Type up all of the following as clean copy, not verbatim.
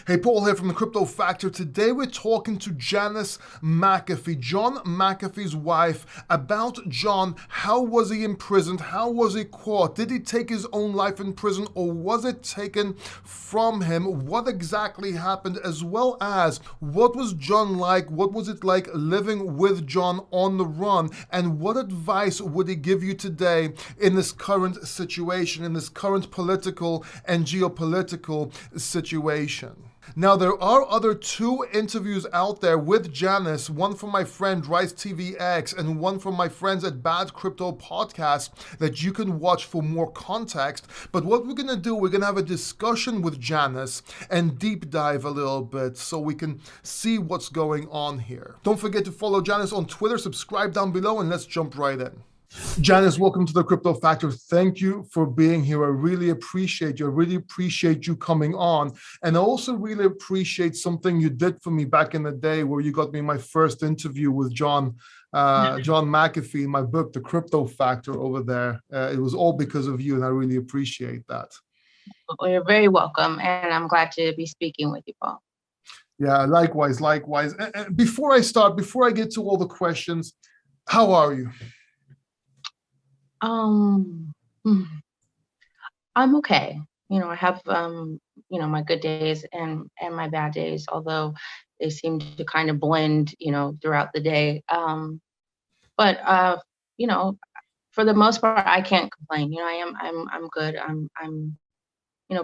Hey, Paul here from the Crypto Factor. Today we're talking to Janice McAfee, John McAfee's wife, about John. How was he imprisoned? How was he caught? Did he take his own life in prison or was it taken from him? What exactly happened? As well as what was John like? What was it like living with John on the run? And what advice would he give you today in this current situation, in this current political and geopolitical situation? Now, there are other two interviews out there with Janice, one from my friend Rice TVX and one from my friends at Bad Crypto Podcast that you can watch for more context. But what we're going to do, we're going to have a discussion with Janice and deep dive a little bit so we can see what's going on here. Don't forget to follow Janice on Twitter, subscribe down below, and let's jump right in. Janice, welcome to the Crypto Factor. Thank you for being here. I really appreciate you. I really appreciate you coming on. And I also really appreciate something you did for me back in the day where you got me my first interview with John McAfee in my book, The Crypto Factor over there. It was all because of you, and I really appreciate that. Well, you're very welcome, and I'm glad to be speaking with you, Paul. Yeah, likewise. And before I get to all the questions, how are you? Um, I'm okay. I have my good days and my bad days, although they seem to kind of blend, throughout the day. But for the most part, I can't complain. I'm good. I'm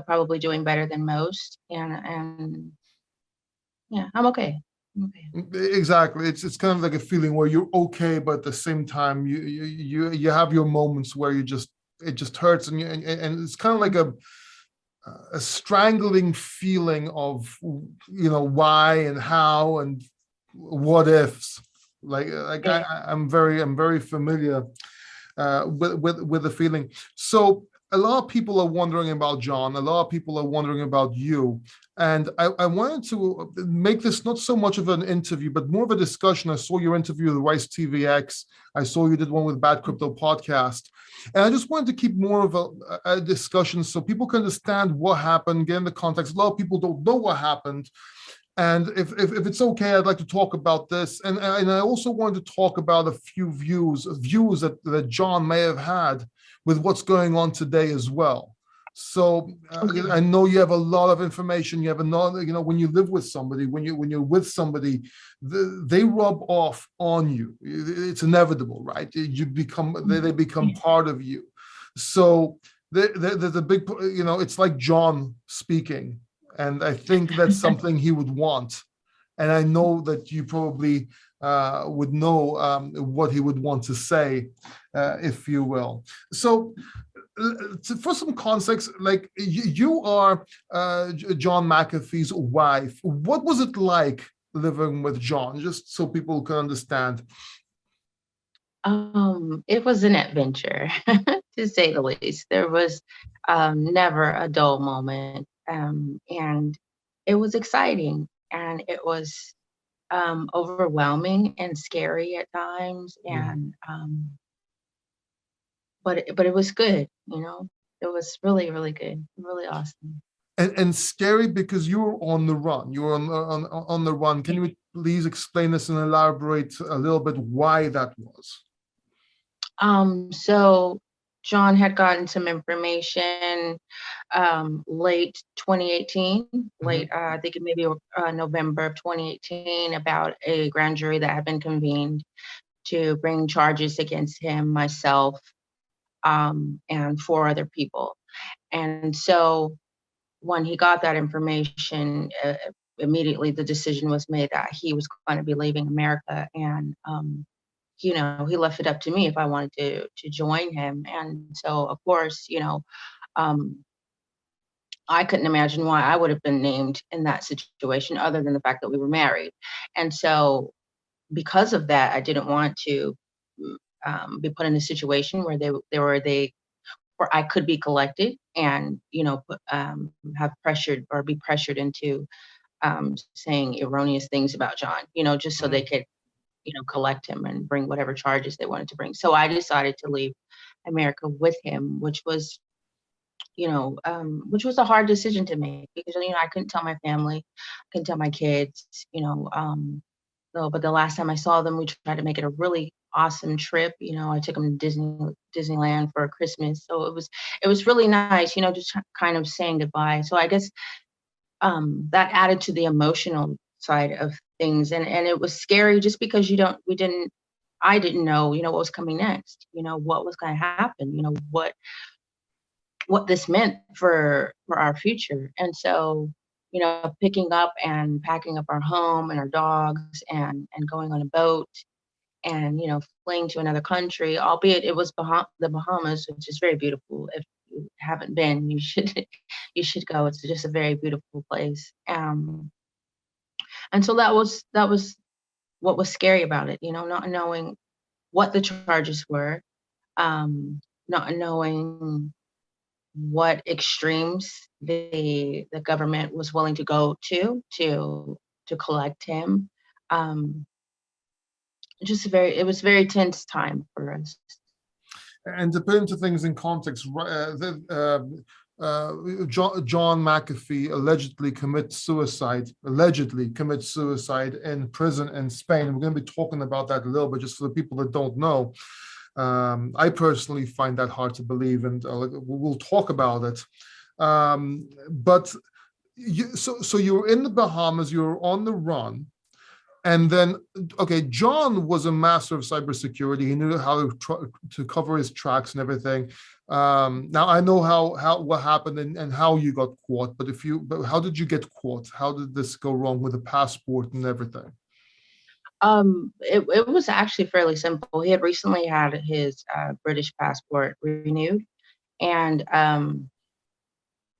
probably doing better than most, and yeah, I'm okay. Okay. Exactly. It's kind of like a feeling where you're okay, but at the same time you have your moments where it just hurts, and it's kind of like a strangling feeling of why and how and what ifs. Yeah. I'm very familiar with the feeling. So a lot of people are wondering about John. A lot of people are wondering about you. And I wanted to make this not so much of an interview, but more of a discussion. I saw your interview with Rice TVX. I saw you did one with Bad Crypto Podcast. And I just wanted to keep more of a discussion so people can understand what happened, get in the context. A lot of people don't know what happened. And if it's okay, I'd like to talk about this. And I also wanted to talk about a few views that John may have had with what's going on today as well. So Okay. I know you have a lot of information. You have a lot, when you live with somebody, when you're with somebody, they rub off on you. It's inevitable, right? You become they become part of you. So there's a big, it's like John speaking. And I think that's something he would want. And I know that you probably would know what he would want to say, if you will. So for some context, like you are John McAfee's wife. What was it like living with John? Just so people can understand. It was an adventure, to say the least. There was never a dull moment, and it was exciting, and it was overwhelming and scary at times, and but it was good. It was really really good, really awesome. And scary because you were on the run. You were on the run. Can you please explain this and elaborate a little bit why that was? So John had gotten some information late 2018, Mhm. I think it maybe November of 2018, about a grand jury that had been convened to bring charges against him, myself, and four other people. And so when he got that information, immediately the decision was made that he was going to be leaving America, and he left it up to me if I wanted to join him. And so, of course, um, I couldn't imagine why I would have been named in that situation, other than the fact that we were married. And so, because of that, I didn't want to be put in a situation where where I could be collected and have pressured or be pressured into saying erroneous things about John. Just so they Mhm. could collect him and bring whatever charges they wanted to bring. So I decided to leave America with him, which was which was a hard decision to make because, I couldn't tell my family, couldn't tell my kids, so, but the last time I saw them, we tried to make it a really awesome trip. I took them to Disneyland for Christmas, so it was really nice. Just kind of saying goodbye. So I guess that added to the emotional side of things, and it was scary just because I didn't know, what was coming next. What was going to happen. What this meant for our future. And so, picking up and packing up our home and our dogs and going on a boat and, fleeing to another country, albeit it was the Bahamas, which is very beautiful. If you haven't been, you should you should go. It's just a very beautiful place. And so that was what was scary about it, not knowing what the charges were, not knowing what extremes the government was willing to go to collect him. Um, it was a very tense time for us. And to put into things in context, John McAfee allegedly commits suicide in prison in Spain. We're going to be talking about that a little bit, just for the people that don't know. I personally find that hard to believe, and we'll talk about it. But so you were in the Bahamas, you were on the run. And then, okay, John was a master of cybersecurity. He knew how to cover his tracks and everything. Now I know what happened and how you got caught. But how did you get caught? How did this go wrong with the passport and everything? It was actually fairly simple. He had recently had his British passport renewed, and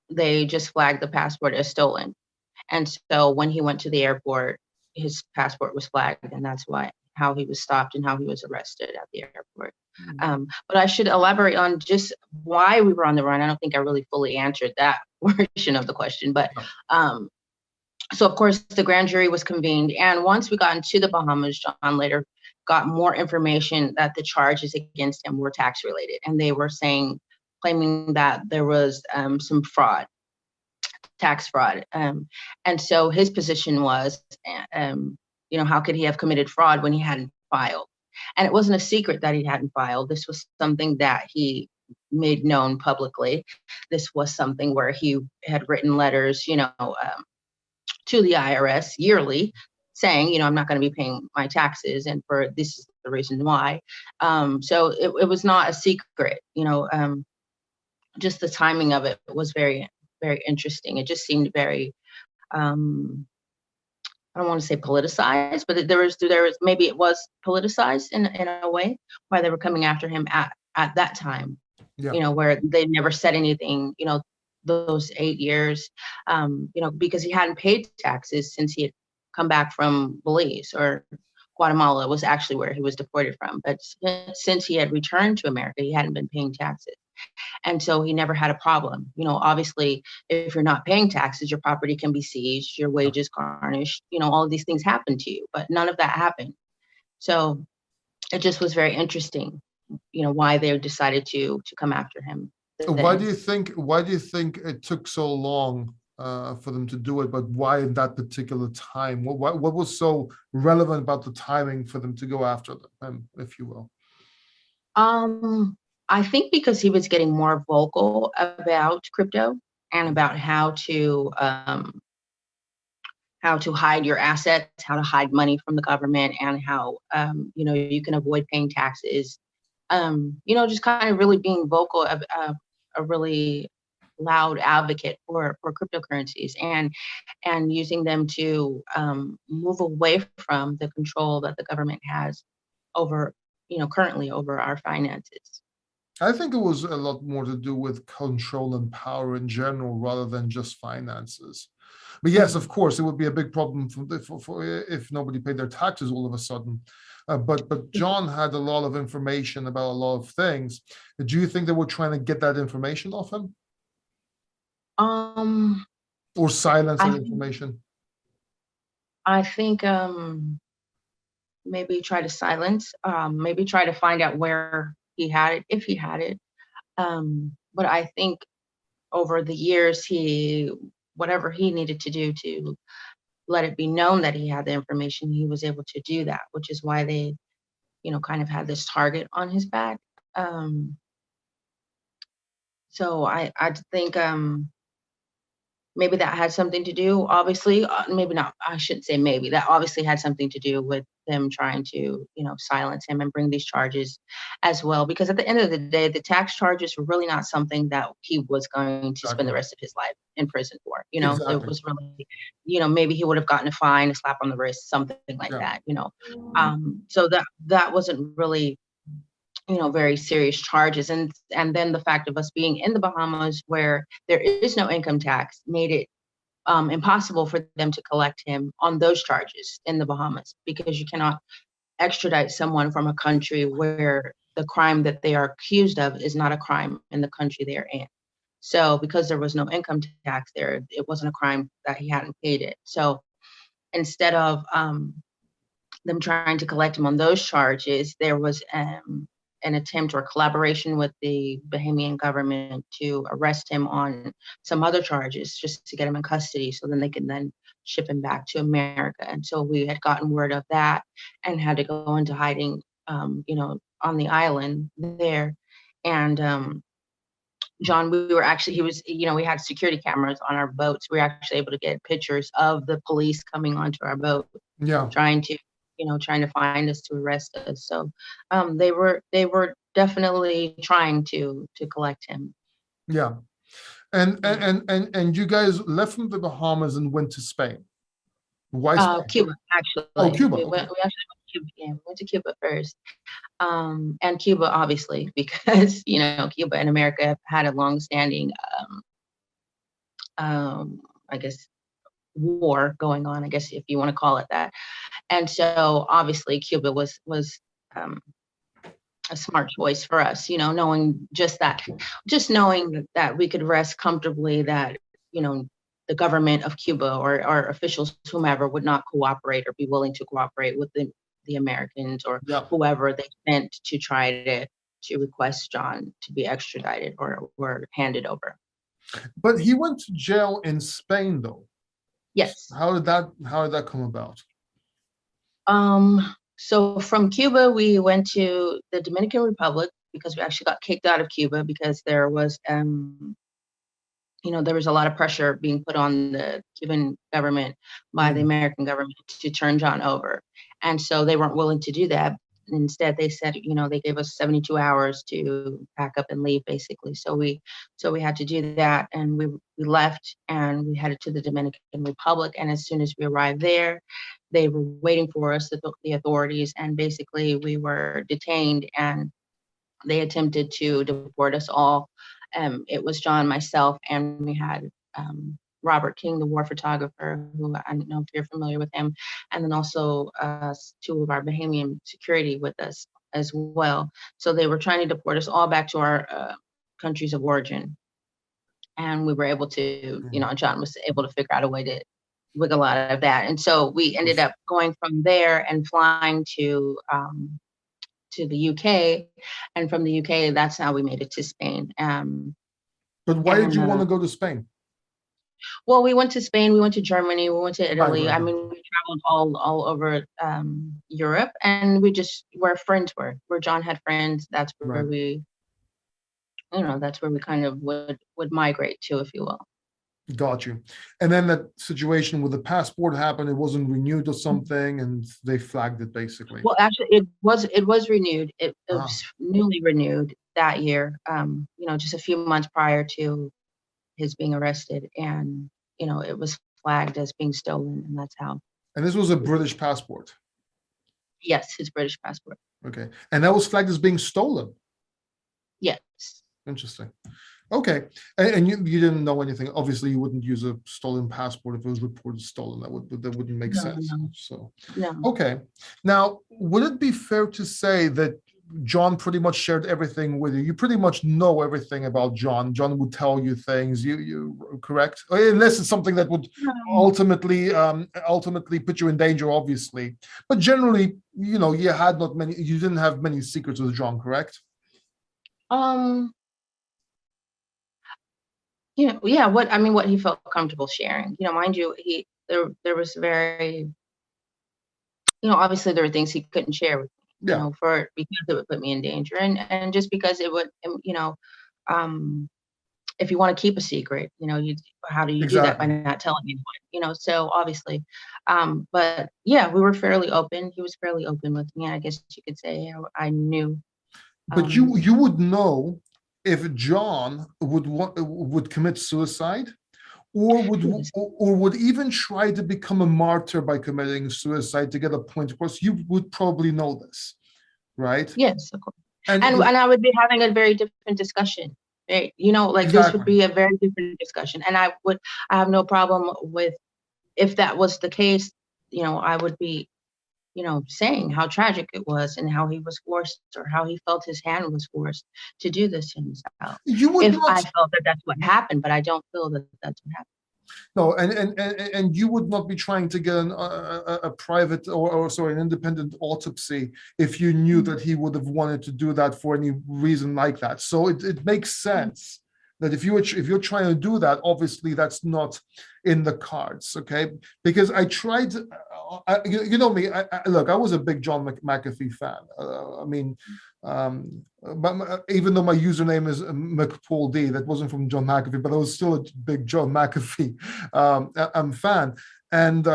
they just flagged the passport as stolen. And so when he went to the airport, his passport was flagged, and that's how he was stopped and how he was arrested at the airport. But I should elaborate on just why we were on the run. I don't think I really fully answered that portion of the question, but so of course the grand jury was convened, and once we got into the Bahamas, John later got more information that the charges against him were tax related, and they were claiming that there was some tax fraud. And so his position was, how could he have committed fraud when he hadn't filed? And it wasn't a secret that he hadn't filed. This was something that he made known publicly. This was something where he had written letters, to the IRS yearly saying, I'm not going to be paying my taxes, and for this is the reason why. So it was not a secret, just the timing of it was very, very interesting. It just seemed very, I don't want to say politicized, but there was maybe it was politicized in a way why they were coming after him at that time. Yeah. Where they never said anything, those 8 years, because he hadn't paid taxes since he had come back from Belize, or Guatemala was actually where he was deported from. But since he had returned to America, he hadn't been paying taxes. And so he never had a problem. Obviously, if you're not paying taxes, your property can be seized, your wages garnished, all of these things happen to you, but none of that happened. So it just was very interesting, why they decided to come after him. Why do you think it took so long for them to do it, but why in that particular time? What was so relevant about the timing for them to go after them, if you will? I think because he was getting more vocal about crypto and about how to hide your assets, how to hide money from the government, and how you can avoid paying taxes. Just kind of really being vocal of a really loud advocate for cryptocurrencies and using them to move away from the control that the government has over, currently over our finances. I think it was a lot more to do with control and power in general rather than just finances. But yes, of course, it would be a big problem for if nobody paid their taxes all of a sudden. But John had a lot of information about a lot of things. Do you think they were trying to get that information off him? Or silence that information? I think maybe try to silence, maybe try to find out where he had it, if he had it. But I think over the years, whatever he needed to do to let it be known that he had the information, he was able to do that, which is why they, kind of had this target on his back. Um, so I think maybe that had something to do, obviously, maybe not, I shouldn't say maybe, that obviously had something to do with them trying to, silence him and bring these charges as well. Because at the end of the day, the tax charges were really not something that he was going to spend the Exactly. rest of his life in prison for. It Exactly. was really, maybe he would have gotten a fine, a slap on the wrist, something like Yeah. that. So that wasn't really, very serious charges. And then the fact of us being in the Bahamas where there is no income tax made it impossible for them to collect him on those charges in the Bahamas, because you cannot extradite someone from a country where the crime that they are accused of is not a crime in the country they're in. So because there was no income tax there, it wasn't a crime that he hadn't paid it. So instead of them trying to collect him on those charges, there was an attempt or collaboration with the Bahamian government to arrest him on some other charges just to get him in custody, so then they can then ship him back to America. And so we had gotten word of that and had to go into hiding, on the island there. And John, we were actually, he was, we had security cameras on our boats. We were actually able to get pictures of the police coming onto our boat, Yeah. trying to find us, to arrest us. So they were definitely trying to collect him. Yeah. And you guys left from the Bahamas and went to Spain. Why Spain? Cuba, actually. Oh, Cuba. We Okay. went. We actually went to Cuba. Yeah, we went to Cuba first. And Cuba, obviously, because Cuba and America have had a long-standing, I guess, war going on, I guess, if you want to call it that. And so obviously Cuba was um, a smart choice for us, knowing just knowing that we could rest comfortably, that, the government of Cuba or officials, whomever, would not cooperate or be willing to cooperate with the Americans or Yeah. whoever they sent to try to request John to be extradited or handed over. But he went to jail in Spain, though. Yes. How did that come about? So from Cuba, we went to the Dominican Republic because we actually got kicked out of Cuba because there was there was a lot of pressure being put on the Cuban government by the American government to turn John over. And so they weren't willing to do that. Instead, they said, they gave us 72 hours to pack up and leave, basically. So we had to do that, and we left and we headed to the Dominican Republic. And as soon as we arrived there, they were waiting for us, the authorities, and basically we were detained, and they attempted to deport us all. It was John, myself, and we had Robert King, the war photographer, who I don't know if you're familiar with him, and then also two of our Bahamian security with us as well. So they were trying to deport us all back to our countries of origin. And we were able to, John was able to figure out a way to wiggle out of that. And so we ended up going from there and flying to the UK, and from the UK, that's how we made it to Spain. But why did you want to go to Spain? Well, we went to Spain, we went to Germany, we went to Italy. Right. I mean, we traveled all over Europe, and we just where friends were, where John had friends. That's where that's where we kind of would migrate to, if you will. Got you. And then that situation with the passport happened, it wasn't renewed or something, and they flagged it, basically. Well, actually, it was renewed. It was newly renewed that year, just a few months prior to his being arrested, and it was flagged as being stolen, and that's how. And this was a British passport? Yes, his British passport. Okay. And that was flagged as being stolen? Yes. Interesting. Okay. And you didn't know anything. Obviously, you wouldn't use a stolen passport if it was reported stolen. That wouldn't make sense. No. So No. Okay. Now, would it be fair to say that John pretty much shared everything with you? You pretty much know everything about John. John would tell you things. You correct? Unless it's something that would ultimately put you in danger, obviously. But generally, you didn't have many secrets with John, correct? Yeah, what he felt comfortable sharing. Mind you, there was very, obviously there were things he couldn't share with me, Yeah, for because it would put me in danger, and just because it would, um, if you want to keep a secret, how do you do that? By exactly. not telling anyone, so obviously, but yeah, we were fairly open. He was fairly open with me. I guess you could say I knew. But you Um, you would know if John would commit suicide, or yes, would even try to become a martyr by committing suicide to get a point across. You would probably know this, right? yes, of course. And And I would be having a very different discussion, right? Like this would exactly. be a very different discussion, and I have no problem with if that was the case. I would be, saying how tragic it was and how he was forced or how he felt his hand was forced to do this himself. You would If not. I felt that that's what happened, but I don't feel that that's what happened. No, and you would not be trying to get a private or sorry, an independent autopsy if you knew that he would have wanted to do that for any reason like that. So it makes sense that if you're trying to do that, obviously that's not in the cards, okay? Because I tried, you know me. Look, I was a big John McAfee fan. I mean, but even though my username is McPaul D, that wasn't from John McAfee, but I was still a big John McAfee fan. And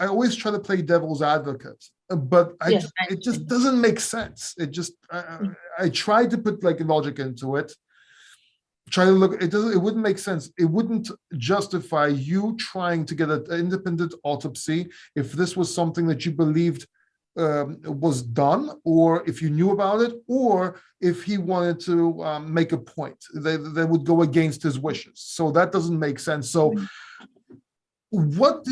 I always try to play devil's advocate, but Yes, I it just understand. doesn't make sense. It just I tried to put like logic into it. Try to look. It wouldn't make sense. It wouldn't justify you trying to get an independent autopsy if this was something that you believed was done, or if you knew about it, or if he wanted to make a point. They would go against his wishes. So that doesn't make sense. So what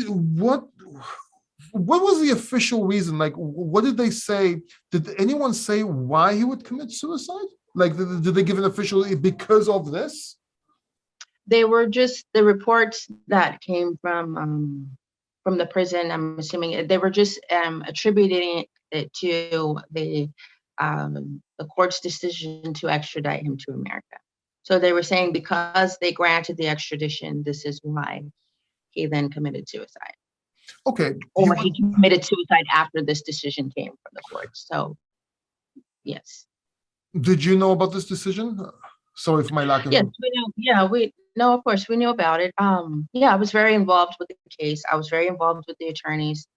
was the official reason? Like, what did they say? Did anyone say why he would commit suicide? Like, did they give an official because of this? They were just the reports that came from the prison. I'm assuming they were just attributing it to the court's decision to extradite him to America. So they were saying because they granted the extradition, this is why he then committed suicide, Okay, he or would. he committed suicide after this decision came from the court. So yes. Did you know about this decision? Sorry for my lack Yes, of. we know. Yeah, we no, of course, we knew about it. Yeah, I was very involved with the case. I was very involved with the attorneys,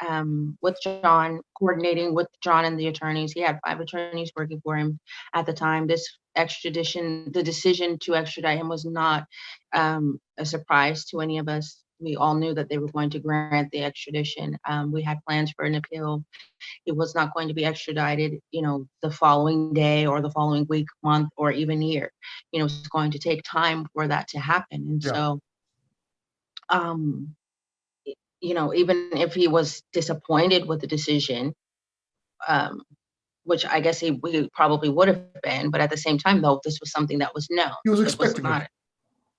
with John, coordinating with John and the attorneys. He had 5 attorneys working for him at the time. This extradition, the decision to extradite him was not a surprise to any of us. We all knew that they were going to grant the extradition. We had plans for an appeal. He was not going to be extradited, the following day or the following week, month, or even year. It's going to take time for that to happen. And Yeah, so, um, even if he was disappointed with the decision, um, which I guess we probably would have been, but at the same time, though, this was something that was known. he was It was expecting it. not, it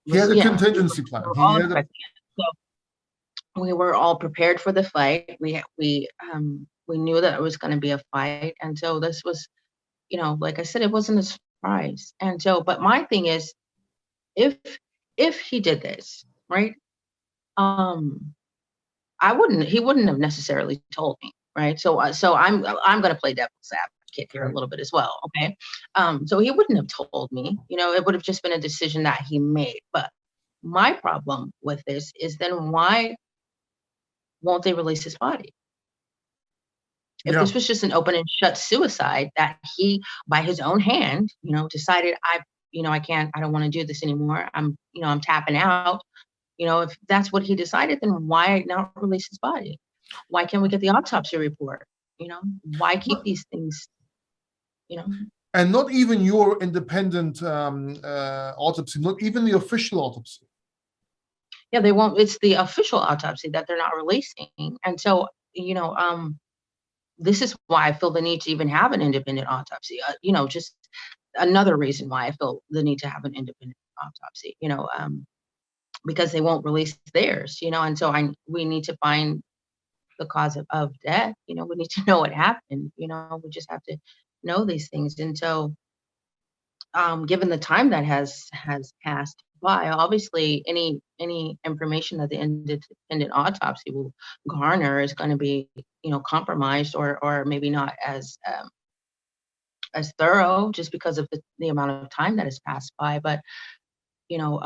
He had was, a yeah, contingency plan. we were He all had a. expecting it. So we were all prepared for the fight. We knew that it was going to be a fight. And so this was, like I said, it wasn't a surprise. And so, but my thing is, if he did this, right? Um, he wouldn't have necessarily told me, right? So I'm going to play devil's advocate here a Okay. little bit as well, okay? So he wouldn't have told me, it would have just been a decision that he made. But my problem with this is then why won't they release his body? If Yeah. this was just an open and shut suicide that he, by his own hand, decided I don't want to do this anymore. I'm tapping out. If that's what he decided, then why not release his body? Why can't we get the autopsy report? Why keep these things, you know? And not even your independent autopsy, not even the official autopsy. Yeah, they won't. It's the official autopsy that they're not releasing. And so, this is why I feel the need to even have an independent autopsy. Just another reason why I feel the need to have an independent autopsy. Because they won't release theirs. And so we need to find the cause of death. We need to know what happened. We just have to know these things. And so, given the time that has passed by, obviously any information that the independent autopsy will garner is going to be, compromised, or maybe not as thorough, just because of the amount of time that has passed by. But you know,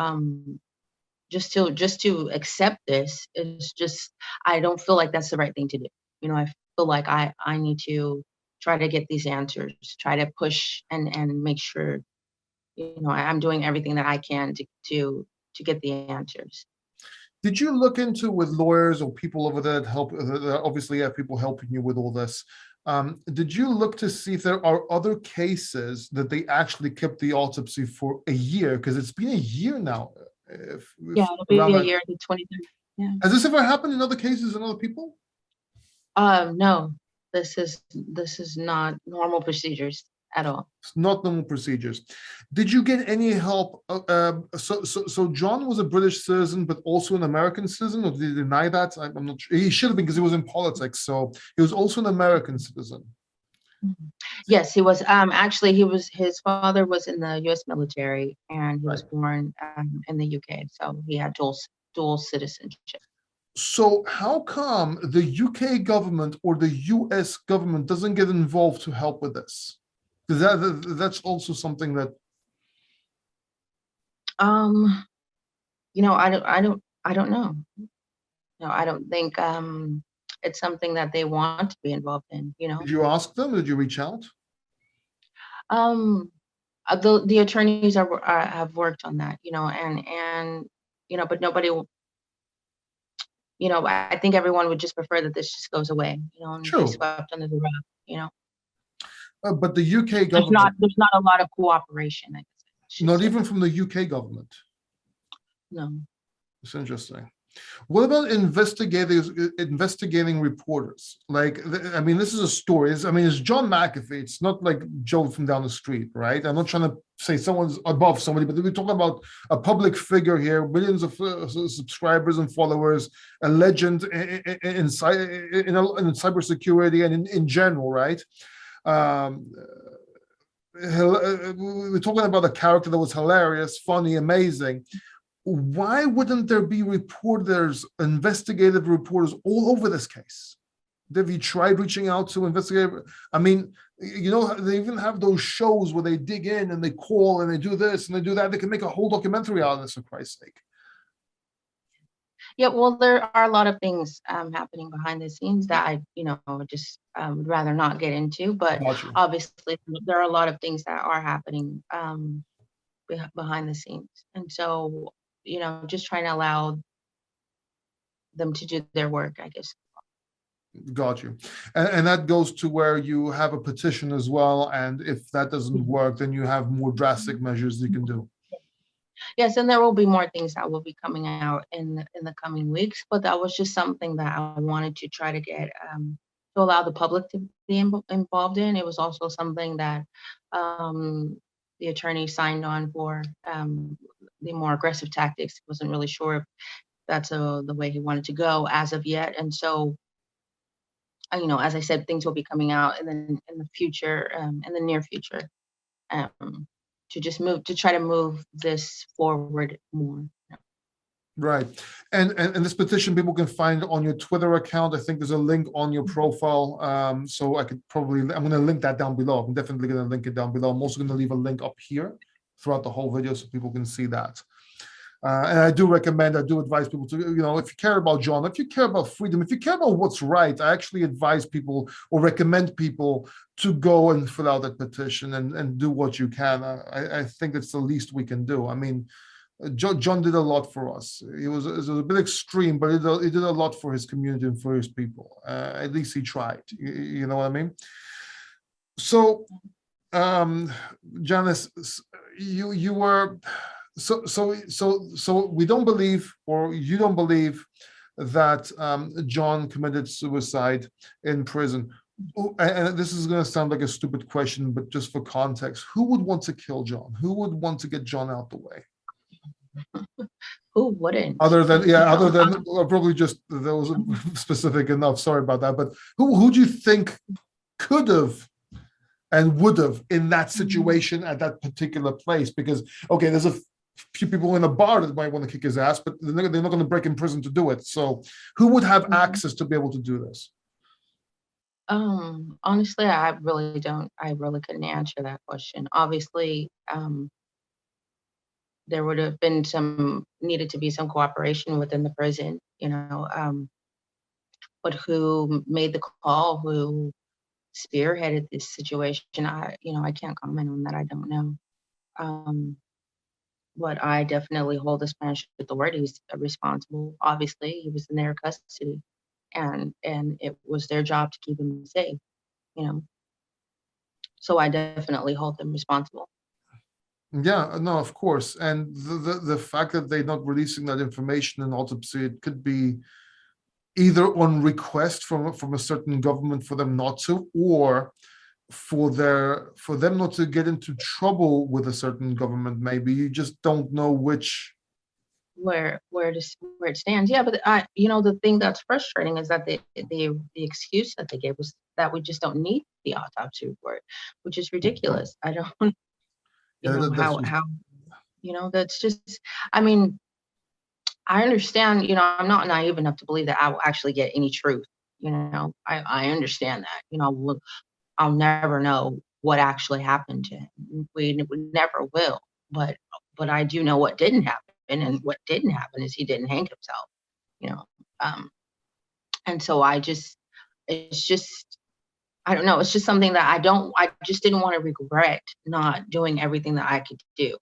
just to accept this is just, I don't feel like that's the right thing to do. I feel like I need to try to get these answers, try to push and make sure, I'm doing everything that I can to get the answers. Did you look into with lawyers or people over there that help? That obviously have people helping you with all this. Did you look to see if there are other cases that they actually kept the autopsy for a year? Because it's been a year now. Yeah, it'll be a year to 23. Yeah. Has this ever happened in other cases and other people? No, this is not normal procedures at all. It's not normal procedures. Did you get any help? So John was a British citizen, but also an American citizen, or did he deny that? I'm not sure. He should have been, because he was in politics. So he was also an American citizen. Yes, he was. Actually, his father was in the U.S. military, and he was born in the UK, so he had dual citizenship. So how come the UK government or the US government doesn't get involved to help with this? Because that's also something that. I don't know. No, I don't think it's something that they want to be involved in. Did you ask them? Did you reach out? The attorneys have worked on that, and but nobody will. I think everyone would just prefer that this just goes away, and be swept under the rug, But the UK government. There's not a lot of cooperation, I guess. Not even from the UK government. No. It's interesting. What about investigating reporters? This is a story. It's John McAfee. It's not like Joe from down the street, right? I'm not trying to say someone's above somebody, but we're talking about a public figure here, millions of subscribers and followers, a legend in cybersecurity and in general, right? We're talking about a character that was hilarious, funny, amazing. Why wouldn't there be reporters, investigative reporters all over this case? Have you tried reaching out to investigate? They even have those shows where they dig in and they call and they do this and they do that. They can make a whole documentary out of this, for Christ's sake. Yeah, well, there are a lot of things happening behind the scenes that I, just would rather not get into. But obviously, there are a lot of things that are happening behind the scenes, and so just trying to allow them to do their work, I guess. Got you. And that goes to where you have a petition as well. And if that doesn't work, then you have more drastic measures you can do. Yes, and there will be more things that will be coming out in the coming weeks. But that was just something that I wanted to try to get to allow the public to be involved in. It was also something that the attorney signed on for. The more aggressive tactics. Wasn't really sure if that's the way he wanted to go as of yet. And so, as I said, things will be coming out in the future, in the near future, to try to move this forward more. Right. And this petition people can find on your Twitter account. I think there's a link on your profile. So I'm going to link that down below. I'm definitely going to link it down below. I'm also going to leave a link up here throughout the whole video so people can see that. And I do advise people to, if you care about John, if you care about freedom, if you care about what's right, I actually advise people or recommend people to go and fill out that petition and do what you can. I think it's the least we can do. John did a lot for us. It was a bit extreme, but he did a lot for his community and for his people. At least he tried. You know what I mean? So, Janice, you were so we don't believe, or you don't believe, that John committed suicide in prison. And this is going to sound like a stupid question, but just for context, who would want to kill John? Who would want to get John out the way? Who wouldn't? Other than probably just those specific enough. Sorry about that. But who do you think could have and would have in that Mhm. situation at that particular place. Because okay, there's a few people in a bar that might want to kick his ass, but they're not going to break in prison to do it. So who would have Mhm. access to be able to do this? Honestly, I really don't. I really couldn't answer that question. Obviously, there would have been some needed to be some cooperation within the prison, but who made the call, who spearheaded this situation, I can't comment on that. I don't know. Um, but I definitely hold the Spanish authorities responsible. Obviously, he was in their custody, and it was their job to keep him safe. You know, so I definitely hold them responsible. Yeah, no, of course. And the fact that they're not releasing that information in autopsy, it could be either on request from a certain government for them not to, or for them not to get into trouble with a certain government. Maybe you just don't know which. Where it stands. Yeah, but the thing that's frustrating is that the excuse that they gave was that we just don't need the autopsy report, which is ridiculous. I don't, Yeah, that's just. how, that's just. I mean, I understand. I'm not naive enough to believe that I will actually get any truth. I understand that. I'll never know what actually happened to him. We never will. But but I do know what didn't happen, and what didn't happen is he didn't hang himself. You know, um, and so it's just I don't know. It's just something that I just didn't want to regret not doing everything that I could do.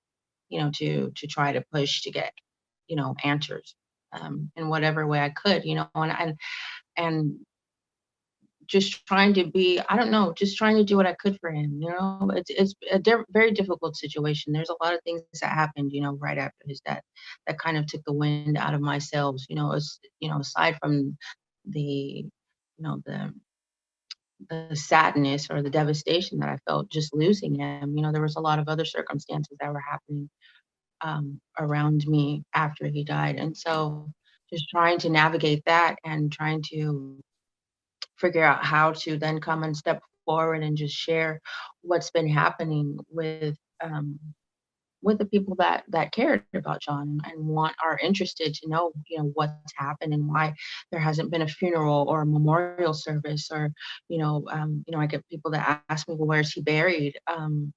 To try to push to get answers in whatever way I could. And just trying to be, I don't know, just trying to do what I could for him. It's a very difficult situation. There's a lot of things that happened, right after his death that kind of took the wind out of my sails. Aside from the, the sadness or the devastation that I felt just losing him. There was a lot of other circumstances that were happening around me after he died, and so just trying to navigate that and trying to figure out how to then come and step forward and just share what's been happening with the people that cared about John and are interested to know, what's happened and why there hasn't been a funeral or a memorial service or, I get people that ask me, well, where's he buried? And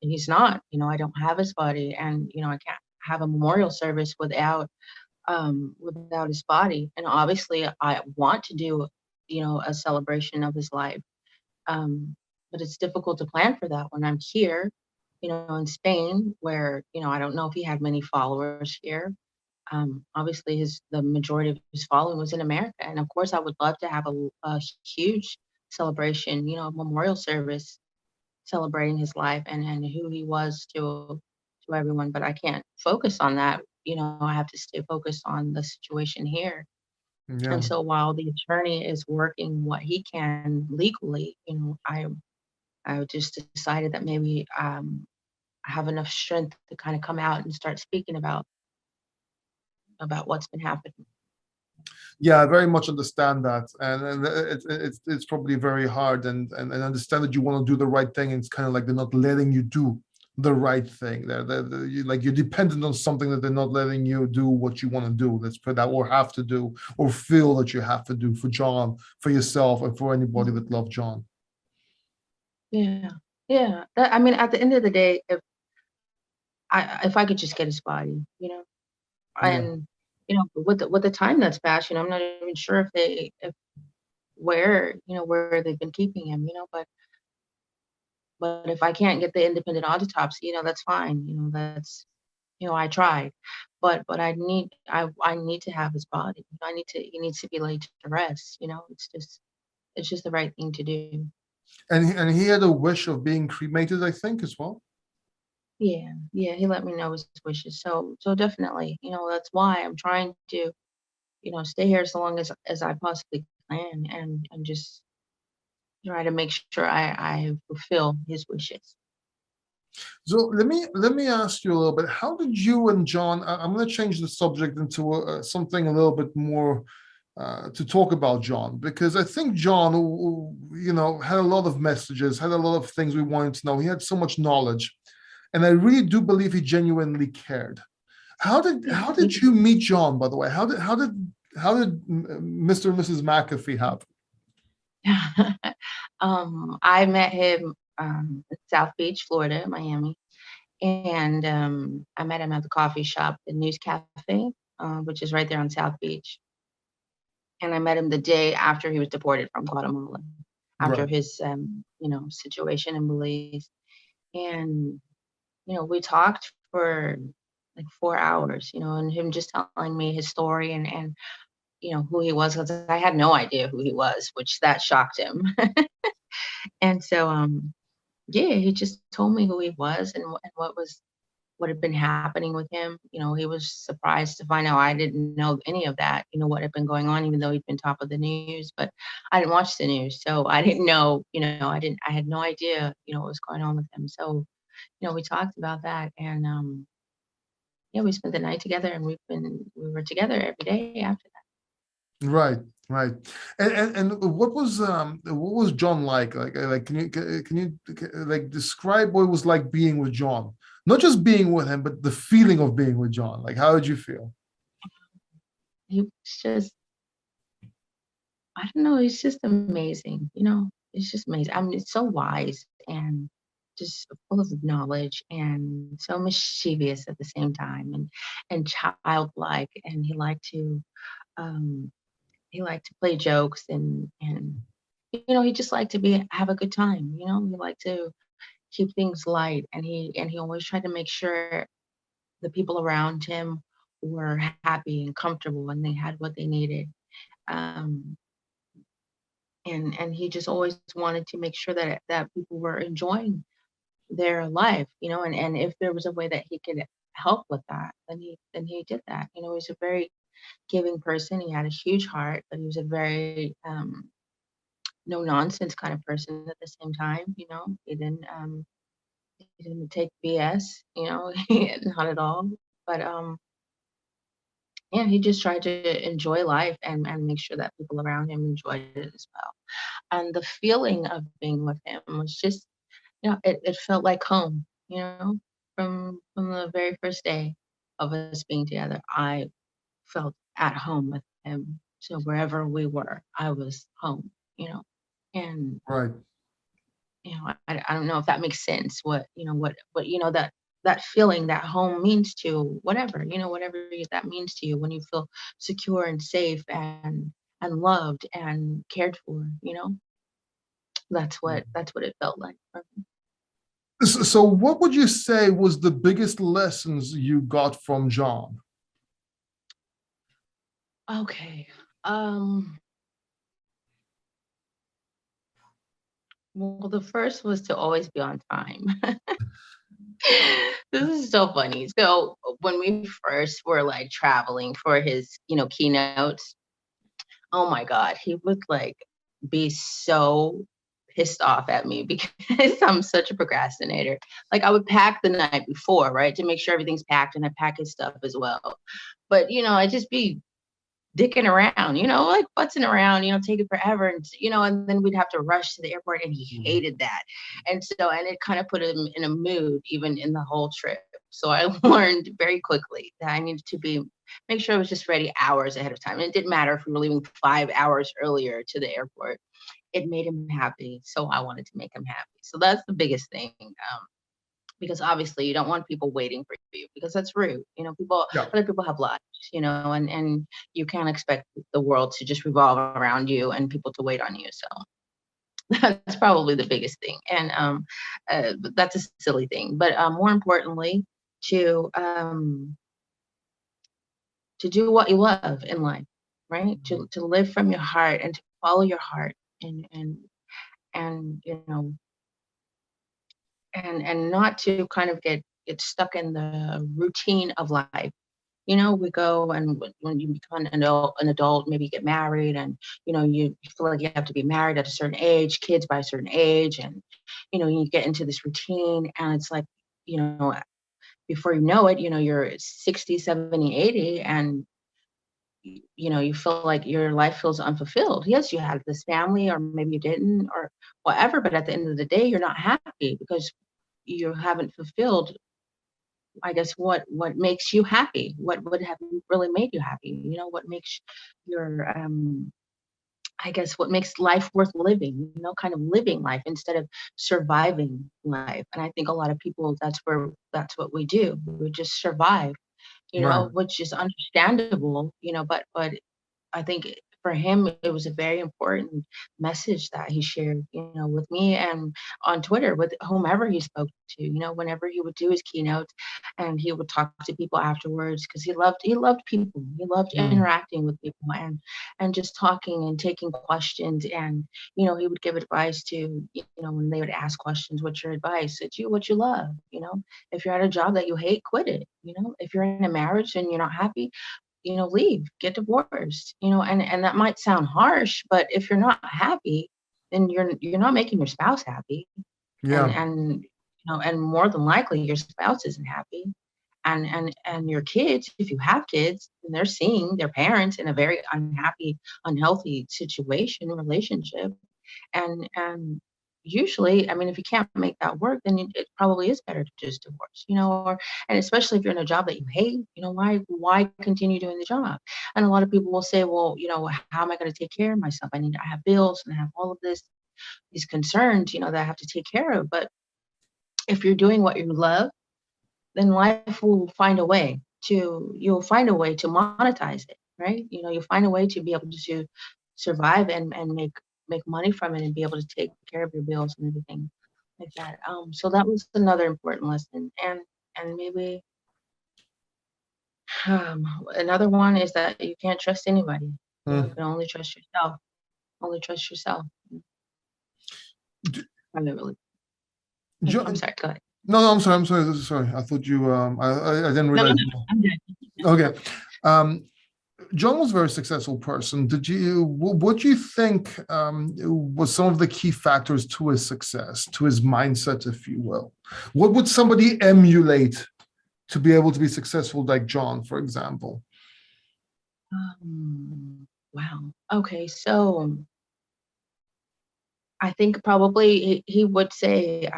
he's not, I don't have his body and, I can't have a memorial service without his body. And obviously I want to do, a celebration of his life. Um, but it's difficult to plan for that when I'm here, in Spain, where, I don't know if he had many followers here. Obviously the majority of his following was in America. And of course I would love to have a huge celebration, a memorial service celebrating his life and who he was to everyone. But I can't focus on that. I have to stay focused on the situation here. And Yeah. so while the attorney is working what he can legally, I just decided that maybe I have enough strength to kind of come out and start speaking about what's been happening. Yeah, I very much understand that, and it's probably very hard, and understand that you want to do the right thing, and it's kind of like they're not letting you do the right thing. Like you're dependent on something that they're not letting you do what you want to do. Let's put that, or have to do, or feel that you have to do for John, for yourself, and for anybody Mhm. that loved John. Yeah, yeah. I mean, at the end of the day, if I could just get his body, Yeah. and with the time that's passed, I'm not even sure if where they've been keeping him, but if I can't get the independent autopsy, that's fine. That's I tried, but I need to have his body. He needs to be laid to rest. It's just the right thing to do. And he had a wish of being cremated, I think, as well. Yeah, yeah. He let me know his wishes. So definitely, that's why I'm trying to, stay here as long as I possibly can and just try to make sure I fulfill his wishes. So let me ask you a little bit. How did you and John? I'm going to change the subject into something a little bit more to talk about John, because I think John, had a lot of messages, had a lot of things we wanted to know. He had so much knowledge, and I really do believe he genuinely cared. How did you meet John, by the way? How did Mr. and Mrs. McAfee happen? I met him in South Beach, Florida, Miami, and I met him at the coffee shop, the News Cafe, which is right there on South Beach. And I met him the day after he was deported from Guatemala, after Right. his situation in Belize. And we talked for like 4 hours, and him just telling me his story and who he was, because I had no idea who he was, which that shocked him. And so yeah, he just told me who he was and what had been happening with him. He was surprised to find out I didn't know any of that, what had been going on, even though he'd been top of the news. But I didn't watch the news, so I didn't know, I had no idea, what was going on with him. So, we talked about that, and yeah, we spent the night together, and we were together every day after Right, right. And what was John like? Like can you like describe what it was like being with John? Not just being with him, but the feeling of being with John. Like how did you feel? that. He was just, I don't know, he's just amazing, It's just amazing. I mean, it's so wise and just full of knowledge and so mischievous at the same time, and childlike, and um he liked to play jokes, and he just liked to be have a good time, he liked to keep things light, and he always tried to make sure the people around him were happy and comfortable and they had what they needed. Um and he just always wanted to make sure that people were enjoying their life, and if there was a way that he could help with that, then he did that. He's a very giving person. He had a huge heart, but he was a very no nonsense kind of person at the same time. He didn't take BS, not at all. But yeah, he just tried to enjoy life and make sure that people around him enjoyed it as well. And the feeling of being with him was just, it felt like home, from the very first day of us being together. I felt at home with him. So wherever we were, I was home, and Right. I don't know if that makes sense. That feeling that home means to whatever, that means to you when you feel secure and safe and loved and cared for, that's what it felt like for me. So what would you say was the biggest lessons you got from John? Okay. Well, the first was to always be on time. This is so funny. So when we first were like traveling for his, keynotes, oh my God, he would like be so pissed off at me because I'm such a procrastinator. Like I would pack the night before, right, to make sure everything's packed, and I pack his stuff as well. But I'd just be dicking around, like futzing around, take it forever. And then we'd have to rush to the airport, and he hated that. And it kind of put him in a mood, even in the whole trip. So I learned very quickly that I needed to make sure I was just ready hours ahead of time. And it didn't matter if we were leaving 5 hours earlier to the airport. It made him happy. So I wanted to make him happy. So that's the biggest thing. Because obviously you don't want people waiting for you, because that's rude. Yeah. Other people have lives, and you can't expect the world to just revolve around you and people to wait on you. So that's probably the biggest thing. And but that's a silly thing. But more importantly, to to do what you love in life, right? To live from your heart and to follow your heart, and and not to kind of get stuck in the routine of life. We go, and when you become an adult, maybe you get married, and you feel like you have to be married at a certain age, kids by a certain age, and you get into this routine, and it's like, you know before you know it, you're 60, 70, 80, and you feel like your life feels unfulfilled. Yes, you had this family, or maybe you didn't, or whatever, but at the end of the day, you're not happy because you haven't fulfilled, I guess, what makes you happy. What would have really made you happy? What makes your I guess what makes life worth living, kind of living life instead of surviving life. And I think a lot of people, that's what we do. We just survive, Right. which is understandable, but I think for him, it was a very important message that he shared, with me and on Twitter with whomever he spoke to, whenever he would do his keynotes and he would talk to people afterwards because he loved people. He loved Mm. interacting with people and just talking and taking questions. And, he would give advice to, when they would ask questions, what's your advice? It's what you love, if you're at a job that you hate, quit it. If you're in a marriage and you're not happy, leave, get divorced, and that might sound harsh, but if you're not happy, then you're not making your spouse happy. And Yeah. and more than likely your spouse isn't happy. And your kids, if you have kids, and they're seeing their parents in a very unhappy, unhealthy situation, relationship, and usually, I mean, if you can't make that work, then it probably is better to just divorce, or and especially if you're in a job that you hate, why continue doing the job? And a lot of people will say, well, how am I going to take care of myself? I have bills and I have all of these concerns, that I have to take care of. But if you're doing what you love, then life will find a way you'll find a way to monetize it, right? You'll find a way to be able to survive and make money from it and be able to take care of your bills and everything like that. So that was another important lesson. And maybe um, another one is that you can't trust anybody. You Mm. can only trust yourself. Only trust yourself. D- I mean, really. I'm Jo- sorry. Go ahead. no, no, I'm sorry. I'm sorry. Sorry. I thought you. I didn't No, no, realize. no. I'm good. Okay. Um, John was a very successful person. What do you think was some of the key factors to his success, to his mindset, if you will? What would somebody emulate to be able to be successful, like John, for example? Wow. Okay. So I think probably he would say,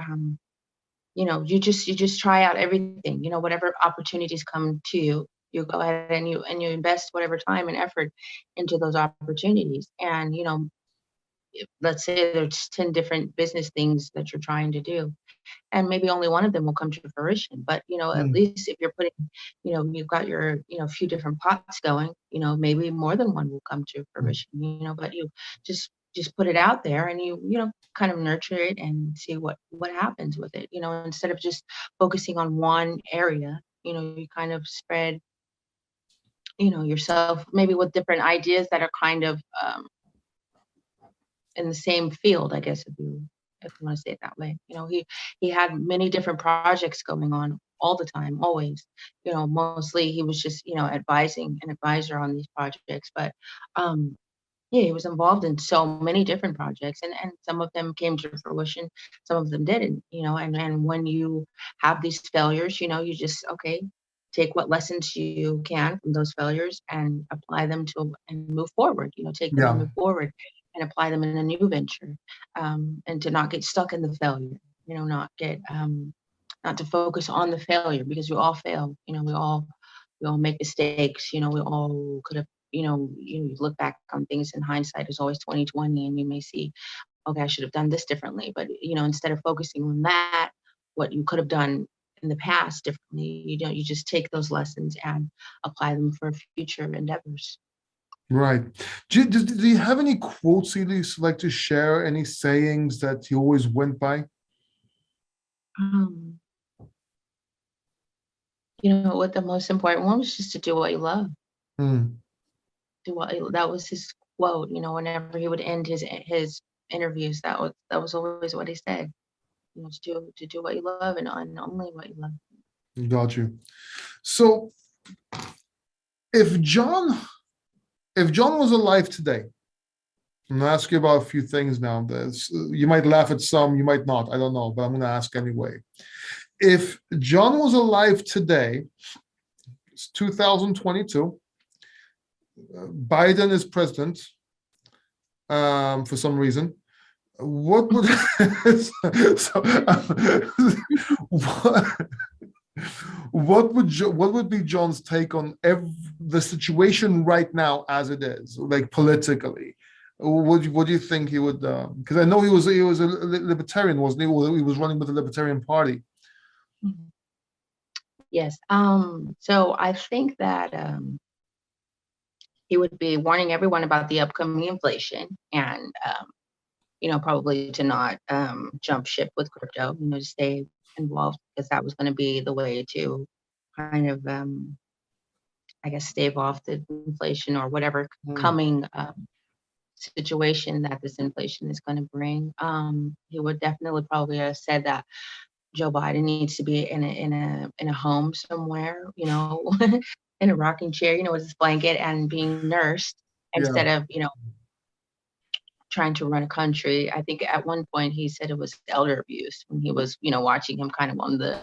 you just try out everything, whatever opportunities come to you, you go ahead and you invest whatever time and effort into those opportunities. And, let's say there's 10 different business things that you're trying to do, and maybe only one of them will come to fruition. But, at Mm. least if you're putting, you've got your, few different pots going, maybe more than one will come to fruition, but you just put it out there and kind of nurture it and see what happens with it, instead of just focusing on one area, you kind of spread, yourself maybe with different ideas that are kind of in the same field, I guess, if you want to say it that way. He had many different projects going on all the time, always. Mostly he was just, advising an advisor on these projects. But yeah, he was involved in so many different projects, and some of them came to fruition, some of them didn't, and when you have these failures, you just okay, take what lessons you can from those failures and apply them to and move forward, take them and Yeah. move forward and apply them in a new venture, and to not get stuck in the failure, not to focus on the failure because we all fail, we all make mistakes, we all could have, you look back on things in hindsight is always 2020, and you may see, okay, I should have done this differently. But, instead of focusing on that, what you could have done in the past differently, you just take those lessons and apply them for future endeavors. Right. Do you have any quotes you'd like to share? Any sayings that you always went by? Um, what the most important one was just to do what you love. Hmm. That was his quote, whenever he would end his interviews, that was always what he said. To do what you love and only what you love. Got you. So if John, if John was alive today, I'm gonna ask you about a few things now. You might laugh at some, you might not. I don't know, but I'm gonna ask anyway. If John was alive today, it's 2022. Biden is president for some reason. What would so, what, what would be John's take on the situation right now as it is, like politically? What do you think he would? Because I know he was a libertarian, wasn't he? He was running with the Libertarian Party. Yes. So I think that he would be warning everyone about the upcoming inflation and probably to not jump ship with crypto, to stay involved, because that was going to be the way to kind of, I guess, stave off the inflation or whatever coming situation that this inflation is going to bring. He would definitely probably have said that Joe Biden needs to be in a home somewhere, in a rocking chair, with his blanket and being nursed instead of, trying to run a country. I think at one point he said it was elder abuse when he was, watching him kind of on the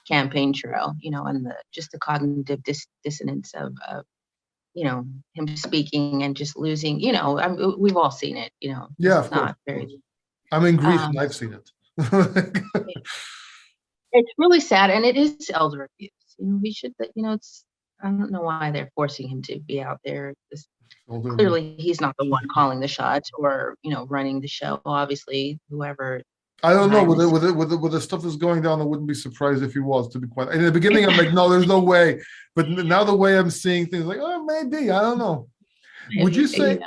campaign trail, and just the cognitive dissonance of him speaking and just losing, we've all seen it, Yeah, of course. I'm in grief and I've seen it. It's really sad, and it is elder abuse. We should, it's, I don't know why they're forcing him to be out there. Clearly, he's not the one calling the shots or, running the show. Obviously, whoever. I don't know. With the stuff that's going down, I wouldn't be surprised if he was, to be quite. In the beginning, I'm like, no, there's no way. But now the way I'm seeing things, like, oh, maybe. I don't know. Would you say?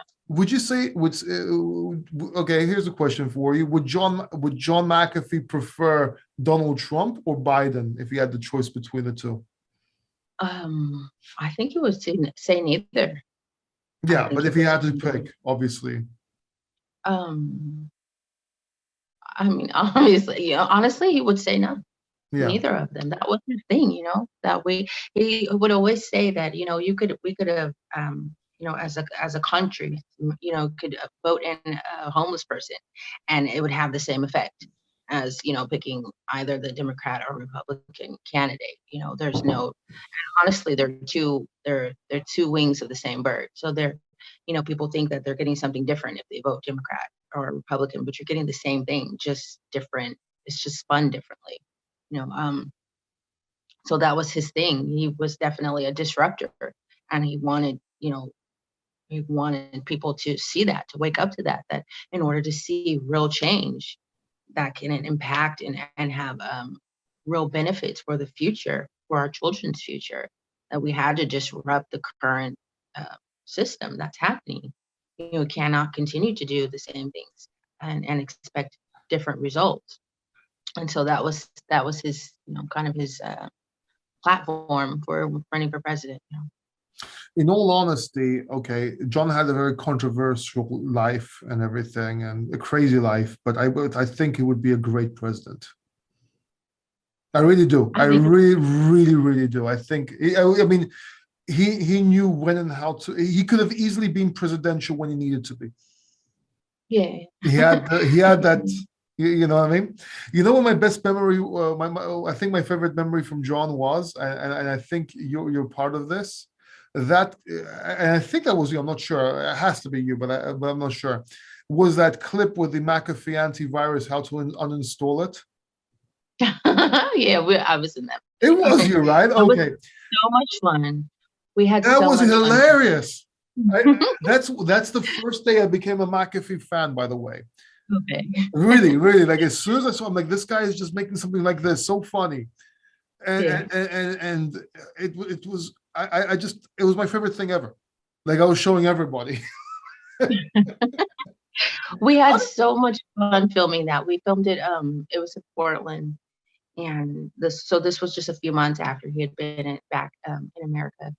Okay, here's a question for you. Would John McAfee prefer Donald Trump or Biden if he had the choice between the two? I think he would say neither. Yeah, but if he had to pick, obviously. I mean, obviously, honestly, he would say no. Yeah. Neither of them. That was his thing, that he would always say that, we could have, as a country, could vote in a homeless person and it would have the same effect as, picking either the Democrat or Republican candidate. There's no, honestly, they're two wings of the same bird. So people think that they're getting something different if they vote Democrat or Republican, but you're getting the same thing, just different. It's just spun differently, so that was his thing. He was definitely a disruptor, and he wanted people to see that, to wake up to that in order to see real change that can impact and have real benefits for the future, for our children's future, that we had to disrupt the current system that's happening. Cannot continue to do the same things and expect different results. And so that was his, kind of his platform for running for president. In all honesty, okay, John had a very controversial life and everything, and a crazy life, but I think he would be a great president. I really do. I really, really, really do. I think. I mean, he knew when and how to. He could have easily been presidential when he needed to be. Yeah. He had that. You know what I mean? What my best memory, I think my favorite memory from John was, and I think you're part of this. That, and I think that was you. I'm not sure. It has to be you, but I'm not sure. Was that clip with the McAfee antivirus? How to uninstall it? Yeah, I was in that. It was you, right? Okay. So much fun. We had. That was hilarious. That's the first day I became a McAfee fan, by the way. Okay. Really, really. Like as soon as I saw him, like this guy is just making something like this, so funny, and it was. It was my favorite thing ever. Like I was showing everybody. We had so much fun filming that. We filmed it. It was in Portland, and this was just a few months after he had been back in America,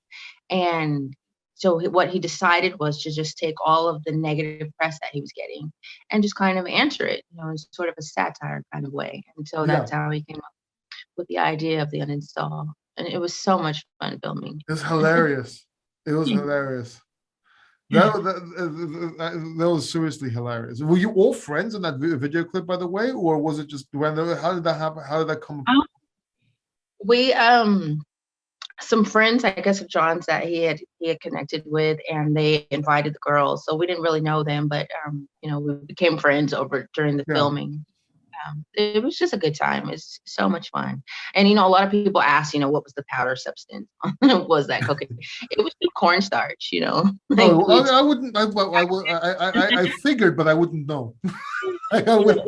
and so what he decided was to just take all of the negative press that he was getting and just kind of answer it, in sort of a satire kind of way. And so that's how he came up with the idea of the uninstall. And it was so much fun filming. It was hilarious. It was hilarious. That was seriously hilarious. Were you all friends in that video clip, by the way, or was it just random? How did that happen? How did that come? We some friends, I guess, of John's that he had connected with, and they invited the girls. So we didn't really know them, but we became friends over during the Yeah. filming. It was just a good time. It's so much fun. And a lot of people ask, what was the powder substance? Was that cocaine? It was just cornstarch, like Oh, we. I wouldn't. I figured, but I wouldn't know. I would.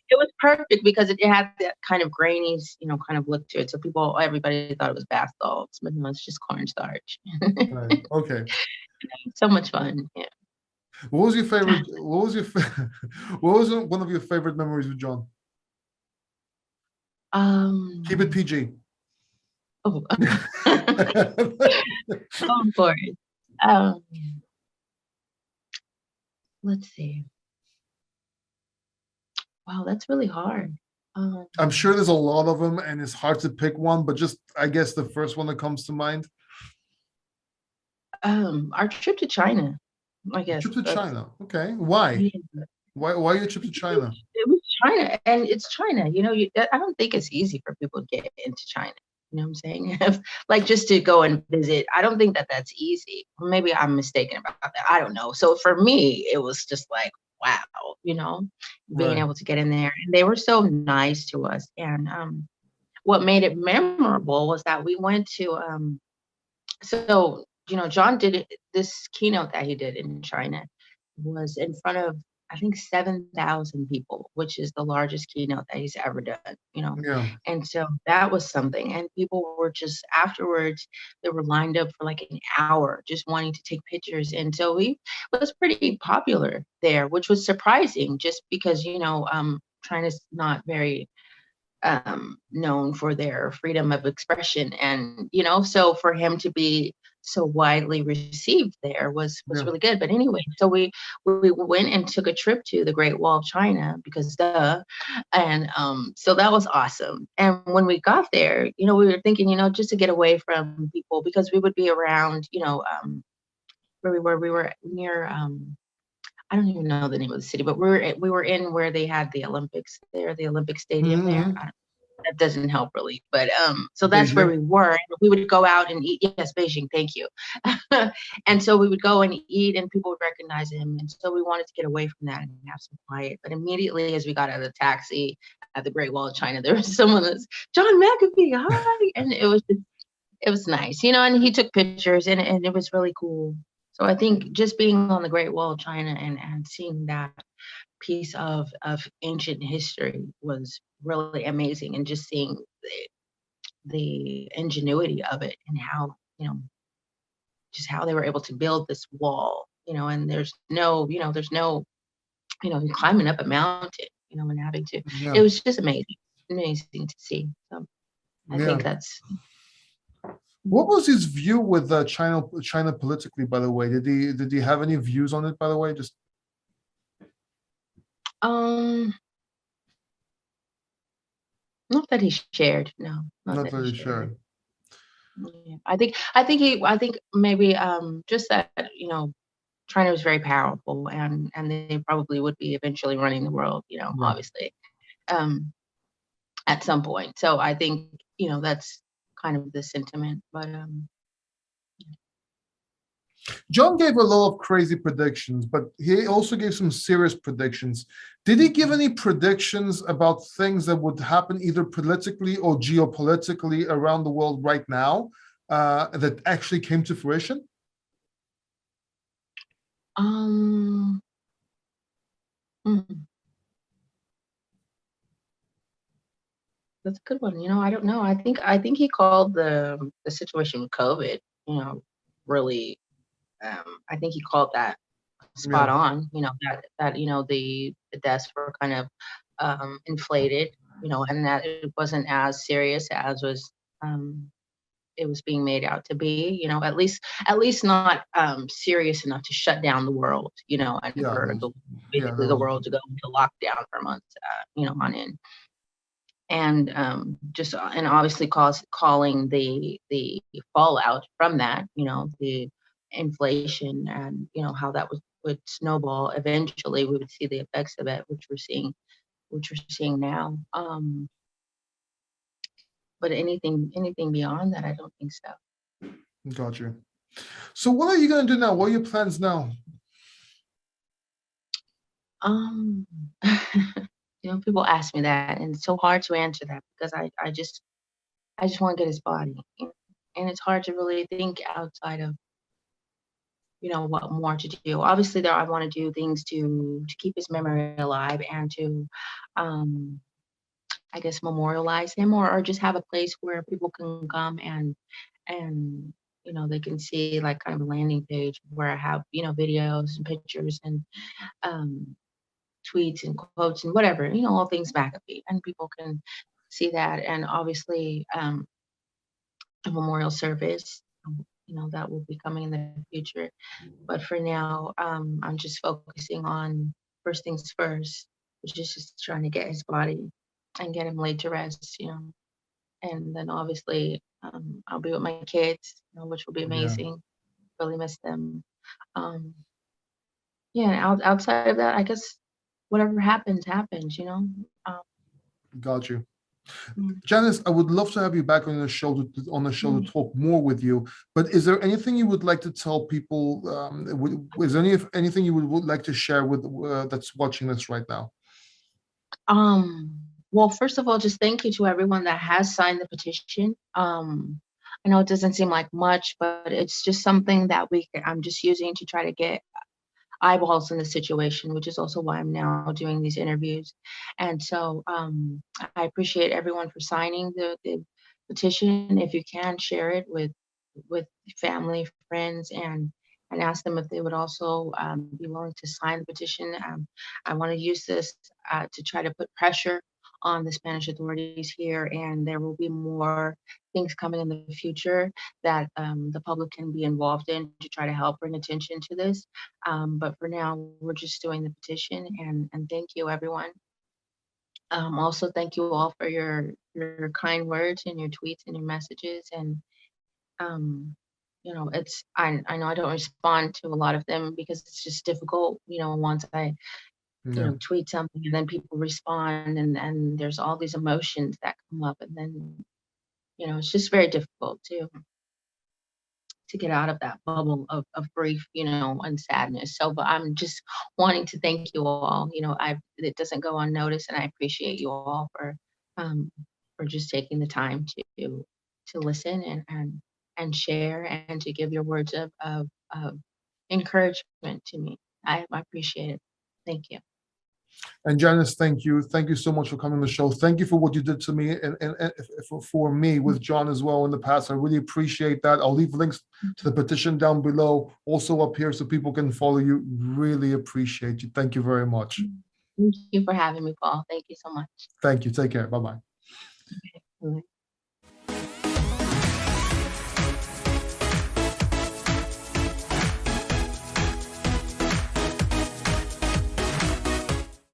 It was perfect because it had that kind of grainy, kind of look to it. So everybody thought it was bath salts, but no, it's just cornstarch. Right. Okay. So much fun. Yeah. What was your favorite? What was your? What was one of your favorite memories with John? Keep it Um. PG. Oh, of course. Um. Let's see. Wow, that's really hard. Um. I'm sure there's a lot of them, and it's hard to pick one. But just, I guess, the first one that comes to mind. Our trip to China. I guess Trip to that's. China. Okay. Why? Yeah. Why your trip to China? It was China, and it's China. I don't think it's easy for people to get into China. You know what I'm saying? Like just to go and visit. I don't think that that's easy. Maybe I'm mistaken about that. I don't know. So for me, it was just like, wow, being Right. able to get in there. And they were so nice to us. And what made it memorable was that we went to so, John did this keynote that he did in China was in front of, I think, 7,000 people, which is the largest keynote that he's ever done. Yeah. And so that was something. And people were just afterwards, they were lined up for like an hour just wanting to take pictures. And so he was pretty popular there, which was surprising just because, China's not very known for their freedom of expression, and so for him to be so widely received there was Yeah. really good. But anyway, so we went and took a trip to the Great Wall of China because duh. And so that was awesome. And when we got there, we were thinking, just to get away from people, because we would be around, where we were near I don't even know the name of the city, but we were in where they had the Olympics there, the Olympic Stadium there. Mm-hmm. That doesn't help really, but so that's where Beijing. we were. And we would go out and eat. Yes, Beijing, thank you. And so we would go and eat, and people would recognize him. And so we wanted to get away from that and have some quiet. But immediately, as we got out of the taxi at the Great Wall of China, there was someone that's John McAfee, hi, and it was nice, and he took pictures, and it was really cool. So I think just being on the Great Wall of China and seeing that piece of ancient history was really amazing, and just seeing the ingenuity of it, and how just how they were able to build this wall, and there's no climbing up a mountain, and having to, Yeah. it was just amazing to see. So I Yeah. think that's. What was his view with China politically, by the way? Did he have any views on it, by the way? Just um Not that he shared, no, not not that he very shared. sure. Yeah. I think maybe just that, China was very powerful, and they probably would be eventually running the world, Yeah. obviously, um, at some point. So I think, that's kind of the sentiment. But John gave a lot of crazy predictions, but he also gave some serious predictions. Did he give any predictions about things that would happen either politically or geopolitically around the world right now that actually came to fruition? um, hmm, that's a good one. I don't know. I think he called the situation with COVID, really. I think he called that spot Yeah. on. That the deaths were kind of inflated, and that it wasn't as serious as um, it was being made out to be. At least not serious enough to shut down the world. And Yeah. for Yeah. basically the world to go into lockdown for months, on end. And and obviously calling the fallout from that, the inflation, and how that would snowball. Eventually we would see the effects of it, which we're seeing now. But anything beyond that, I don't think so. Got you. So what are you going to do now? What are your plans now? Um, people ask me that, and it's so hard to answer that because I just want to get his body, and it's hard to really think outside of what more to do. Obviously, there I want to do things to keep his memory alive and to, um, I guess, memorialize him, or just have a place where people can come and they can see like kind of a landing page where I have videos and pictures and um, tweets and quotes and whatever, all things McAfee, and people can see that. And obviously, a memorial service, that will be coming in the future. But for now, I'm just focusing on first things first, which is just trying to get his body and get him laid to rest. And then obviously, I'll be with my kids, which will be Yeah, amazing. Really miss them. Um, yeah, and outside of that, I guess whatever happens, happens. Um, got you. mm. Janice, I would love to have you back on the show to talk more with you. But is there anything you would like to tell people? Is there anything you would like to share with that's watching this right now? Well, first of all, just thank you to everyone that has signed the petition. I know it doesn't seem like much, but it's just something that I'm just using to try to get eyeballs in the situation, which is also why I'm now doing these interviews. And so I appreciate everyone for signing the petition. If you can share it with family, friends, and ask them if they would also be willing to sign the petition. I want to use this to try to put pressure on the Spanish authorities here, and there will be more things coming in the future that the public can be involved in to try to help bring attention to this. But for now, we're just doing the petition, and thank you, everyone. Also, thank you all for your kind words and your tweets and your messages. And um, it's I know I don't respond to a lot of them because it's just difficult. Once I Yeah, tweet something and then people respond, and there's all these emotions that come up, and then it's just very difficult to get out of that bubble of grief, and sadness. So, but I'm just wanting to thank you all. It doesn't go unnoticed, and I appreciate you all um, for just taking the time to listen and share and to give your words of encouragement to me. I appreciate it. Thank you. and Janice, thank you. Thank you so much for coming on the show. Thank you for what you did to me and for me with John as well in the past. I really appreciate that. I'll leave links to the petition down below, also up here so people can follow you. Really appreciate you. Thank you very much. Thank you for having me, Paul. Thank you so much. Thank you. Take care. Bye-bye. Okay.